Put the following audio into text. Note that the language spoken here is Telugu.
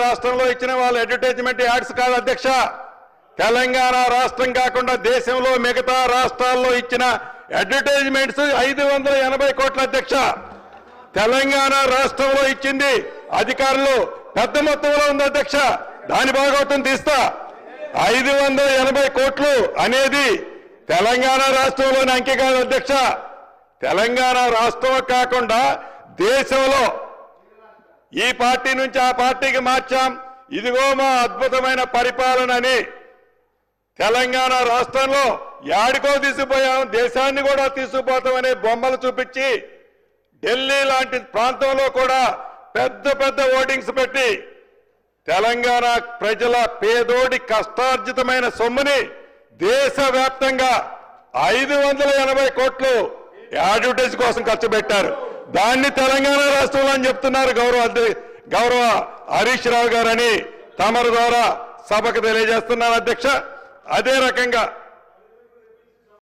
రాష్ట్రంలో ఇచ్చిన వాళ్ళ అడ్వర్టైజ్మెంట్ యాడ్స్ కాదు అధ్యక్ష. తెలంగాణ రాష్ట్రం కాకుండా దేశంలో మిగతా రాష్ట్రాల్లో ఇచ్చిన అడ్వర్టైజ్మెంట్స్ 580 కోట్ల అధ్యక్ష. తెలంగాణ రాష్ట్రంలో ఇచ్చింది అధికారులు పెద్ద మొత్తంలో ఉంది అధ్యక్ష. దాని భాగవతం తీస్తా. 580 కోట్లు అనేది తెలంగాణ రాష్ట్రంలోని అంకె కాదు అధ్యక్ష. తెలంగాణ రాష్ట్రం కాకుండా దేశంలో ఈ పార్టీ నుంచి ఆ పార్టీకి మార్చాం, ఇదిగో మా అద్భుతమైన పరిపాలన అని తెలంగాణ రాష్ట్రంలో యాడికో తీసుకుపోయాం, దేశాన్ని కూడా తీసుకుపోతామనే బొమ్మలు చూపించి ఢిల్లీ లాంటి ప్రాంతంలో కూడా పెద్ద పెద్ద ఓటింగ్స్ పెట్టి తెలంగాణ ప్రజల పేదోడి కష్టార్జితమైన సొమ్ముని దేశవ్యాప్తంగా 580 కోట్లు అడ్వర్టైజ్ కోసం ఖర్చు పెట్టారు. దాన్ని తెలంగాణ రాష్ట్రంలో అని చెప్తున్నారు గౌరవ హరీష్ రావు గారని తమరి ద్వారా సభకు తెలియజేస్తున్నారు అధ్యక్ష. అదే రకంగా